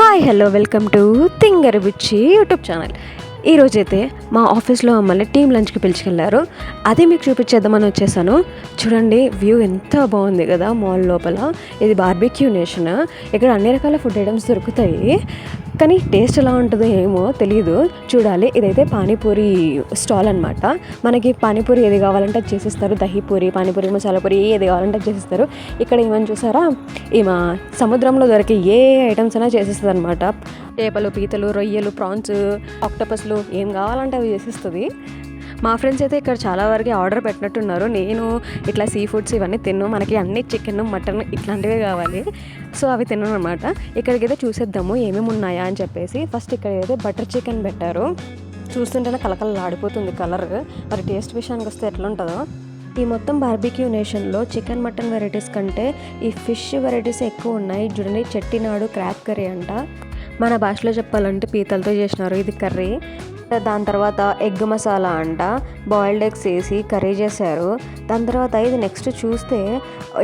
Hi hello welcome to తింగరబుచ్చి YouTube channel. ఈరోజైతే మా ఆఫీస్లో మమ్మల్ని టీమ్ లంచ్కి పిలుచుకెళ్ళారు. అది మీకు చూపించేద్దామని వచ్చేసాను. చూడండి వ్యూ ఎంత బాగుంది కదా మాల్ లోపల. ఇది బార్బిక్యూ నేషన్. ఇక్కడ అన్ని రకాల ఫుడ్ ఐటమ్స్ దొరుకుతాయి, కానీ టేస్ట్ ఎలా ఉంటుందో ఏమో తెలియదు, చూడాలి. ఇదైతే పానీపూరి స్టాల్ అనమాట. మనకి పానీపూరి ఏది కావాలంటే అది చేసిస్తారు. దహీపూరి, పానీపూరి, మసాలా పూరి ఏది కావాలంటే అది చేసిస్తారు. ఇక్కడ ఏమని చూసారా, ఈమె సముద్రంలో దొరికే ఏ ఐటమ్స్ అయినా చేసిస్తుంది అనమాట. చేపలు, పీతలు, రొయ్యలు, ప్రాన్స్, ఆక్టోపస్లు ఏం కావాలంటే అవి చేసిస్తుంది. మా ఫ్రెండ్స్ అయితే ఇక్కడ చాలా వరకు ఆర్డర్ పెట్టినట్టున్నారు. నేను ఇట్లా సీ ఫుడ్స్ ఇవన్నీ తిన్ను, మనకి అన్ని చికెన్, మటన్ ఇట్లాంటివే కావాలి. సో అవి తిన్నాను అనమాట. ఇక్కడికైతే చూసేద్దాము ఏమేమి ఉన్నాయా అని చెప్పేసి. ఫస్ట్ ఇక్కడ అయితే బటర్ చికెన్ పెట్టారు. చూస్తుంటేనే కలకలలాడిపోతుంది కలర్. మరి టేస్ట్ విషయానికి వస్తే ఎట్లా ఉంటుందో. ఈ మొత్తం బార్బిక్యూ నేషన్లో చికెన్, మటన్ వెరైటీస్ కంటే ఈ ఫిష్ వెరైటీస్ ఎక్కువ ఉన్నాయి. చూడండి, చెట్టినాడు క్రాబ్ కర్రీ అంట. మన భాషలో చెప్పాలంటే పీతలతో చేసినారు ఇది కర్రీ. దాని తర్వాత ఎగ్ మసాలా అంట, బాయిల్డ్ ఎగ్స్ వేసి కర్రీ చేశారు. దాని తర్వాత ఇది నెక్స్ట్ చూస్తే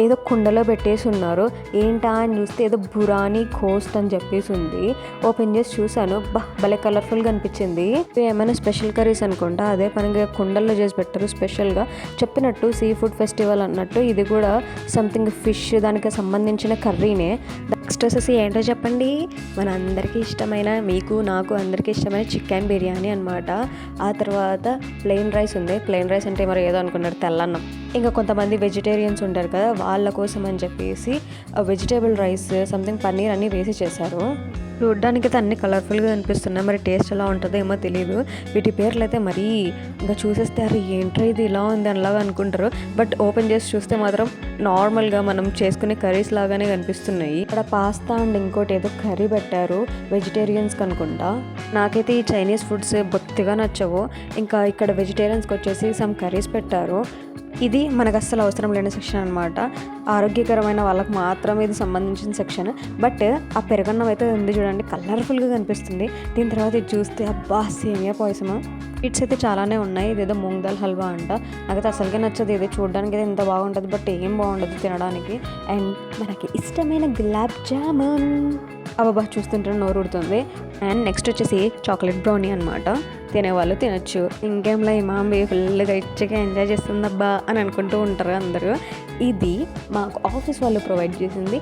ఏదో కుండలో పెట్టేసి ఉన్నారు. ఏంటా అని చూస్తే ఏదో బురానీ కోస్ట్ అని చెప్పేసి ఉంది. ఓపెన్ చేసి చూసాను, భలే కలర్ఫుల్గా అనిపించింది. ఏమైనా స్పెషల్ కర్రీస్ అనుకుంటా, అదే పనిగా కుండల్లో చేసి పెట్టారు స్పెషల్గా. చెప్పినట్టు సీ ఫుడ్ ఫెస్టివల్ అన్నట్టు ఇది కూడా సంథింగ్ ఫిష్ దానికి సంబంధించిన కర్రీనే. నెక్స్ట్ వచ్చేసి ఏంటో చెప్పండి, మన అందరికీ ఇష్టమైన, మీకు నాకు అందరికీ ఇష్టమైన చికెన్ బిర్యానీ అనమాట. ఆ తర్వాత ప్లెయిన్ రైస్ ఉంది. ప్లెయిన్ రైస్ అంటే మరి ఏదో అనుకున్నారు, తెల్లన్నం. ఇంకా కొంతమంది వెజిటేరియన్స్ ఉంటారు కదా, వాళ్ళ కోసం అని చెప్పేసి వెజిటేబుల్ రైస్, సంథింగ్ పన్నీర్ అన్నీ వేసి చేశారు. చూడ్డానికి అయితే అన్ని కలర్ఫుల్గా అనిపిస్తున్నాయి. మరి టేస్ట్ ఎలా ఉంటుందో ఏమో తెలియదు. వీటి పేర్లు అయితే మరీ ఇంకా చూసేస్తే అరే ఏంట్రా ఇది ఇలా ఉంది అనేలాగా అనుకుంటారు. బట్ ఓపెన్ చేసి చూస్తే మాత్రం నార్మల్గా మనం చేసుకునే కర్రీస్ లాగానే కనిపిస్తున్నాయి. ఇక్కడ పాస్తా అండ్ ఇంకోటి ఏదో కర్రీ పెట్టారు వెజిటేరియన్స్కి అనుకుంటా. నాకైతే ఈ చైనీస్ ఫుడ్స్ బొత్తిగా నచ్చవు. ఇంకా ఇక్కడ వెజిటేరియన్స్కి వచ్చేసి సమ్ కర్రీస్ పెట్టారు. ఇది మనకు అస్సలు అవసరం లేని సెక్షన్ అనమాట. ఆరోగ్యకరమైన వాళ్ళకి మాత్రమే ఇది సంబంధించిన సెక్షన్. బట్ ఆ పెరుగన్నం అయితే ఉంది చూడండి, కలర్ఫుల్గా కనిపిస్తుంది. దీని తర్వాత ఇది చూస్తే అబ్బా సేమియా పాయసమా. స్వీట్స్ అయితే చాలానే ఉన్నాయి. ఇదేదో మూంగ్ దాల్ హల్వా అంట. నాకైతే అసలుగా నచ్చదు. ఇది చూడడానికి అయితే ఎంత బాగుంటుంది, బట్ ఏం బాగుండదు తినడానికి. అండ్ మనకి ఇష్టమైన గులాబ్ జామున్, అబ్బా చూస్తుంటే నోరు ఉడుతుంది. అండ్ నెక్స్ట్ వచ్చేసి చాక్లెట్ బ్రౌనీ అనమాట. తినేవాళ్ళు తినచ్చు. ఇంకేంలా ఈ మాంబి ఫుల్గా రిచ్గా ఎంజాయ్ చేస్తుందబ్బా అని అనుకుంటూ ఉంటారు అందరూ. ఇది మాకు ఆఫీస్ వాళ్ళు ప్రొవైడ్ చేసింది.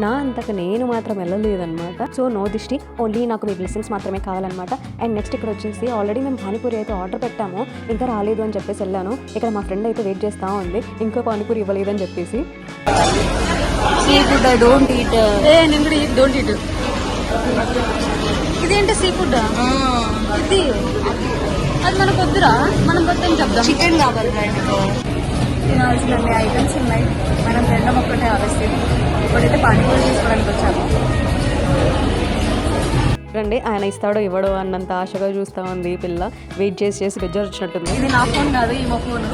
నా అంతకు నేను మాత్రం వెళ్ళలేదన్నమాట. సో నో దిష్టి, ఓన్లీ నాకు మీ బ్లెస్సింగ్స్ మాత్రమే కావాలన్నమాట. అండ్ నెక్స్ట్ ఇక్కడ వచ్చేసి ఆల్రెడీ మేము పానీపూరి అయితే ఆర్డర్ పెట్టాము, ఇంకా రాలేదు అని చెప్పేసి వెళ్ళాను. ఇక్కడ మా ఫ్రెండ్ అయితే వెయిట్ చేస్తూ ఉంది, ఇంకా పానీపూరి ఇవ్వలేదని చెప్పేసి. ఇదేంటి సీ ఫుడ్ ఇది, అది మనకు వద్దురా, మనం వద్దని చెప్దాం. చికెన్ కావాలి, తినాల్సిన ఐటమ్స్ ఉన్నాయి. మనం తినడం ఒక్కటే ఆలస్యం. ఇప్పుడైతే పానీపూరి తీసుకోవడానికి వచ్చాము. రండి, ఆయన ఇస్తాడో ఇవ్వడో అన్నంత ఆశగా చూస్తూ ఉంది పిల్ల. వెయిట్ చేసి చేసి బెజ్జర్ వచ్చినట్టుంది. ఇది నా ఫోన్ కాదు, ఈ మా ఫోన్.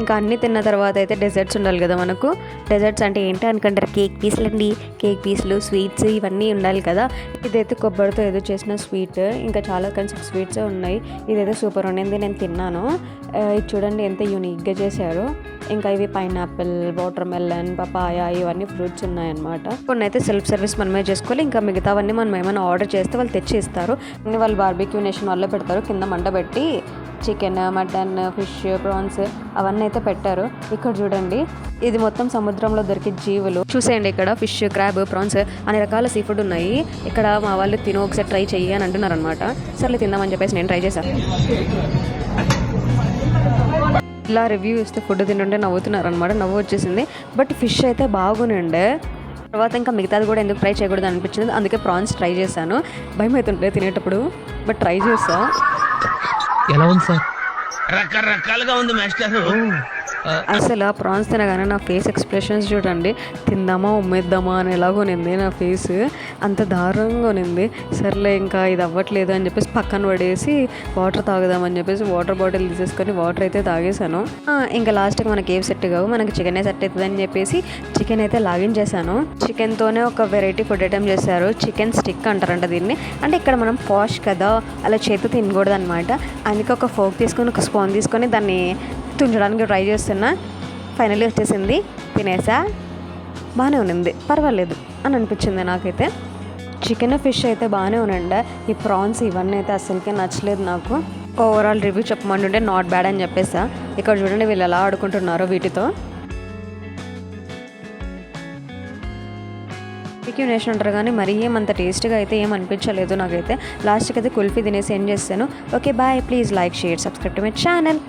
ఇంకా అన్నీ తిన్న తర్వాత అయితే డెజర్ట్స్ ఉండాలి కదా మనకు. డెజర్ట్స్ అంటే ఏంటి అనుకుంటారు, కేక్ పీసులు అండి. కేక్ పీసులు, స్వీట్స్ ఇవన్నీ ఉండాలి కదా. ఇదైతే కొబ్బరితో ఏదో చేసిన స్వీట్, ఇంకా చాలా కైండ్స్ ఆఫ్ స్వీట్స్ ఉన్నాయి. ఇదైతే సూపర్ ఉండింది, నేను తిన్నాను. ఇది చూడండి ఎంత యూనిక్గా చేశారు. ఇంకా ఇవి పైనాపిల్, వాటర్ మెలన్, పపాయ ఇవన్నీ ఫ్రూట్స్ ఉన్నాయన్నమాట. కొన్ని అయితే సెల్ఫ్ సర్వీస్ మనమే చేసుకోవాలి. ఇంకా మిగతావన్నీ మనం ఏమైనా ఆర్డర్ చేస్తే వాళ్ళు తెచ్చి ఇస్తారు. వాళ్ళు బార్బిక్యూ నేషన్ వాళ్ళే పెడతారు. కింద మంట పెట్టి చికెన్, మటన్, ఫిష్, ప్రాన్స్ అవన్నీ అయితే పెట్టారు. ఇక్కడ చూడండి, ఇది మొత్తం సముద్రంలో దొరికే జీవులు. చూసేయండి, ఇక్కడ ఫిష్, క్రాబ్, ప్రాన్స్ అనే రకాల సీ ఫుడ్ ఉన్నాయి. ఇక్కడ మా వాళ్ళు తిను ఒకసారి ట్రై చెయ్యి అని అంటున్నారు అనమాట. సర్లే తిందామని చెప్పేసి నేను ట్రై చేశాను. ఇలా రివ్యూ ఇస్తే ఫుడ్ తింటుంటే నవ్వుతున్నారు అనమాట. నవ్వు వచ్చేసింది. బట్ ఫిష్ అయితే బాగుండే. తర్వాత ఇంకా మిగతాది కూడా ఎందుకు ట్రై చేయకూడదు అనిపించింది, అందుకే ప్రాన్స్ ట్రై చేశాను. భయం అవుతుండే తినేటప్పుడు, బట్ ట్రై చేసా. ఎలా ఉంది సార్? రకరకాలుగా ఉంది మాస్టర్. అసలు ఆ ప్రాన్స్ తినగానే నా ఫేస్ ఎక్స్ప్రెషన్స్ చూడండి, తిందామా ఉమ్మేద్దామా అని ఎలాగోనింది నా ఫేస్, అంత దారుణంగా ఉనింది. సర్లే ఇంకా ఇది అవ్వట్లేదు అని చెప్పేసి పక్కన పడేసి వాటర్ తాగుదామని చెప్పేసి వాటర్ బాటిల్ తీసేసుకొని వాటర్ అయితే తాగేశాను. ఇంకా లాస్ట్కి మనకి ఏవి సెట్ కావు, మనకి చికెనే సెట్ అవుతుంది అని చెప్పేసి చికెన్ అయితే లాగించేసాను. చికెన్తోనే ఒక వెరైటీ ఫుడ్ ఐటమ్ చేశారు, చికెన్ స్టిక్ అంటారంట దీన్ని. అంటే ఇక్కడ మనం పాష్ కదా, అలా చేతి తినకూడదు అనమాట. అందుకే ఒక ఫోక్ తీసుకొని ఒక స్పూన్ తీసుకొని దాన్ని తుంచడానికి ట్రై చేస్తున్నా. ఫైనల్లీ వచ్చేసింది, తినేసా. బాగానే ఉన్నింది, పర్వాలేదు అని అనిపించింది నాకైతే. చికెన్ ఫిష్ అయితే బాగానే ఉండే, ఈ ప్రాన్స్ ఇవన్నీ అయితే అస్సలకే నచ్చలేదు నాకు. ఓవరాల్ రివ్యూ చెప్పమంటుంటే నాట్ బ్యాడ్ అని చెప్పేసా. ఇక్కడ చూడండి వీళ్ళు ఎలా ఆడుకుంటున్నారో వీటితో. నేషన్ ఉంటారు కానీ మరీ ఏమంత టేస్ట్గా అయితే ఏం అనిపించలేదు నాకైతే. లాస్ట్కి అయితే కుల్ఫీ తినేసి ఏం చేస్తాను. Okay bye, please like share subscribe to my channel.